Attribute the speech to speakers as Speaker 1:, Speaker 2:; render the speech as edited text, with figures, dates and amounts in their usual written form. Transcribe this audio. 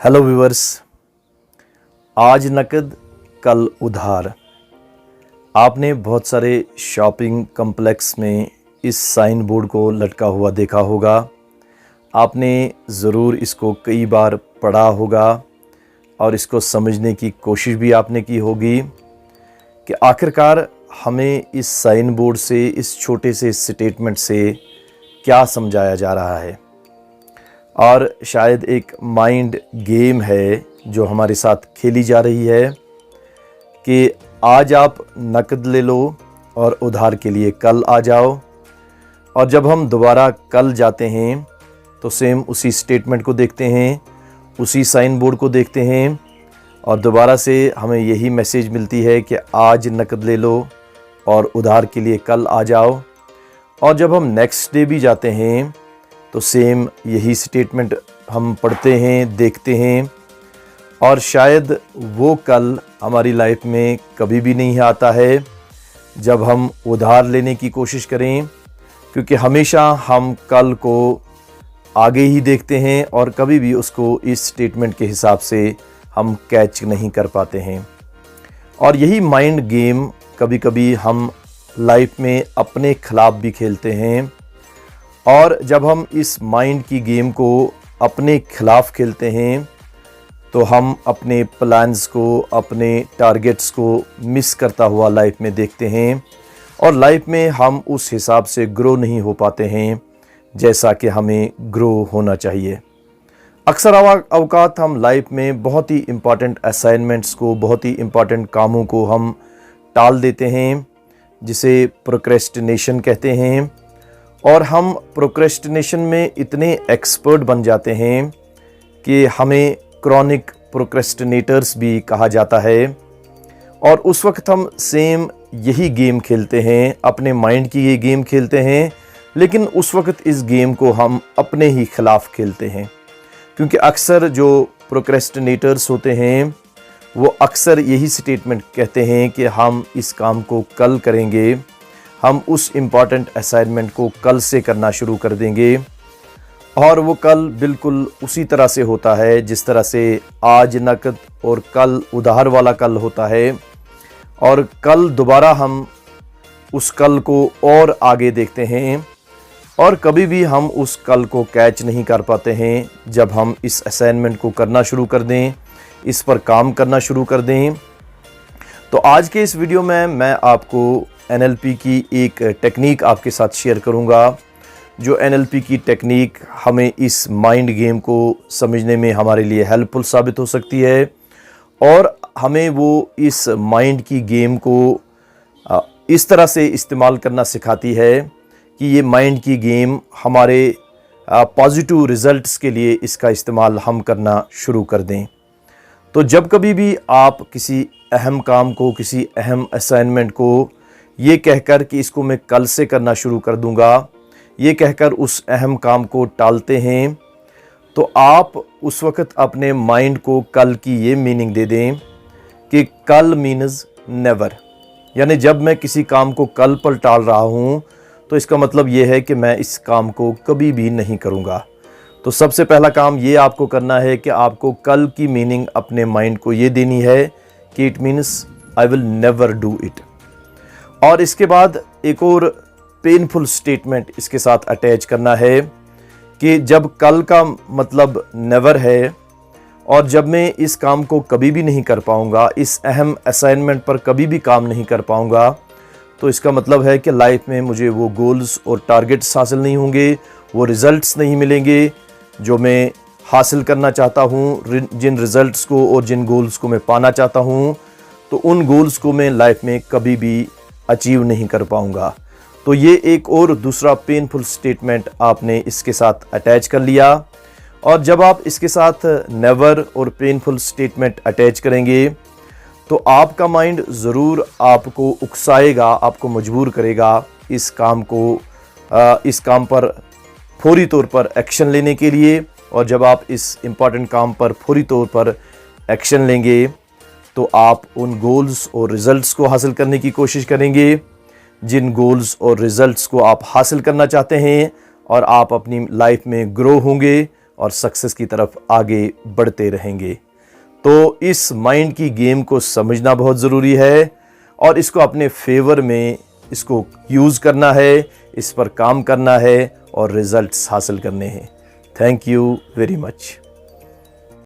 Speaker 1: Hello viewers, आज नकद कल उधार। आपने बहुत सारे शॉपिंग कॉम्प्लेक्स में इस साइन बोर्ड को लटका हुआ देखा होगा। आपने ज़रूर इसको कई बार पढ़ा होगा और इसको समझने की कोशिश भी आपने की होगी कि आखिरकार हमें इस साइन बोर्ड से, इस छोटे से स्टेटमेंट से क्या समझाया जा रहा है। और शायद एक माइंड गेम है जो हमारे साथ खेली जा रही है कि आज आप नकद ले लो और उधार के लिए कल आ जाओ। और जब हम दोबारा कल जाते हैं तो सेम उसी स्टेटमेंट को देखते हैं, उसी साइन बोर्ड को देखते हैं और दोबारा से हमें यही मैसेज मिलती है कि आज नकद ले लो और उधार के लिए कल आ जाओ। और जब हम नेक्स्ट डे भी जाते हैं तो सेम यही स्टेटमेंट हम पढ़ते हैं, देखते हैं और शायद वो कल हमारी लाइफ में कभी भी नहीं आता है जब हम उधार लेने की कोशिश करें, क्योंकि हमेशा हम कल को आगे ही देखते हैं और कभी भी उसको इस स्टेटमेंट के हिसाब से हम कैच नहीं कर पाते हैं। और यही माइंड गेम कभी कभी हम लाइफ में अपने खिलाफ भी खेलते हैं। और जब हम इस माइंड की गेम को अपने खिलाफ खेलते हैं तो हम अपने प्लान्स को, अपने टारगेट्स को मिस करता हुआ लाइफ में देखते हैं और लाइफ में हम उस हिसाब से ग्रो नहीं हो पाते हैं जैसा कि हमें ग्रो होना चाहिए। अक्सर अवकात हम लाइफ में बहुत ही इम्पॉर्टेंट असाइनमेंट्स को, बहुत ही इम्पॉर्टेंट कामों को हम टाल देते हैं, जिसे प्रोक्रेस्टिनेशन कहते हैं। और हम प्रोक्रेस्टिनेशन में इतने एक्सपर्ट बन जाते हैं कि हमें क्रॉनिक प्रोक्रेस्टिनेटर्स भी कहा जाता है। और उस वक्त हम सेम यही गेम खेलते हैं, अपने माइंड की ये गेम खेलते हैं, लेकिन उस वक्त इस गेम को हम अपने ही खिलाफ खेलते हैं। क्योंकि अक्सर जो प्रोक्रेस्टिनेटर्स होते हैं वो अक्सर यही स्टेटमेंट कहते हैं कि हम इस काम को कल करेंगे, हम उस इम्पॉर्टेंट असाइनमेंट को कल से करना शुरू कर देंगे। और वो कल बिल्कुल उसी तरह से होता है जिस तरह से आज नकद और कल उधार वाला कल होता है। और कल दोबारा हम उस कल को और आगे देखते हैं और कभी भी हम उस कल को कैच नहीं कर पाते हैं जब हम इस असाइनमेंट को करना शुरू कर दें, इस पर काम करना शुरू कर दें। तो आज के इस वीडियो में मैं आपको NLP की एक टेक्निक आपके साथ शेयर करूंगा, जो NLP की टेक्निक हमें इस माइंड गेम को समझने में हमारे लिए हेल्पफुल साबित हो सकती है और हमें वो इस माइंड की गेम को इस तरह से इस्तेमाल करना सिखाती है कि ये माइंड की गेम हमारे पॉजिटिव रिज़ल्ट्स के लिए इसका इस्तेमाल हम करना शुरू कर दें। तो जब कभी भी आप किसी अहम काम को, किसी अहम असाइनमेंट को ये कहकर कि इसको मैं कल से करना शुरू कर दूंगा, ये कहकर उस अहम काम को टालते हैं, तो आप उस वक्त अपने माइंड को कल की ये मीनिंग दे दें कि कल मीन्स नेवर। यानी जब मैं किसी काम को कल पर टाल रहा हूँ तो इसका मतलब ये है कि मैं इस काम को कभी भी नहीं करूँगा। तो सबसे पहला काम ये आपको करना है कि आपको कल की मीनिंग अपने माइंड को ये देनी है कि it means I will never do it. और इसके बाद एक और पेनफुल स्टेटमेंट इसके साथ अटैच करना है कि जब कल का मतलब नेवर है और जब मैं इस काम को कभी भी नहीं कर पाऊंगा, इस अहम असाइनमेंट पर कभी भी काम नहीं कर पाऊंगा, तो इसका मतलब है कि लाइफ में मुझे वो गोल्स और टारगेट्स हासिल नहीं होंगे, वो रिज़ल्ट्स नहीं मिलेंगे जो मैं हासिल करना चाहता हूँ। जिन रिज़ल्ट्स को और जिन गोल्स को मैं पाना चाहता हूँ, तो उन गोल्स को मैं लाइफ में कभी भी अचीव नहीं कर पाऊंगा। तो ये एक और दूसरा पेनफुल स्टेटमेंट आपने इसके साथ अटैच कर लिया। और जब आप इसके साथ नेवर और पेनफुल स्टेटमेंट अटैच करेंगे तो आपका माइंड ज़रूर आपको उकसाएगा, आपको मजबूर करेगा इस काम पर फौरी तौर पर एक्शन लेने के लिए। और जब आप इस इम्पॉर्टेंट काम पर फौरी तौर पर एक्शन लेंगे तो आप उन गोल्स और रिज़ल्ट्स को हासिल करने की कोशिश करेंगे जिन गोल्स और रिज़ल्ट्स को आप हासिल करना चाहते हैं, और आप अपनी लाइफ में ग्रो होंगे और सक्सेस की तरफ आगे बढ़ते रहेंगे। तो इस माइंड की गेम को समझना बहुत ज़रूरी है और इसको अपने फेवर में इसको यूज़ करना है, इस पर काम करना है और रिजल्ट्स हासिल करने हैं। Thank you very much.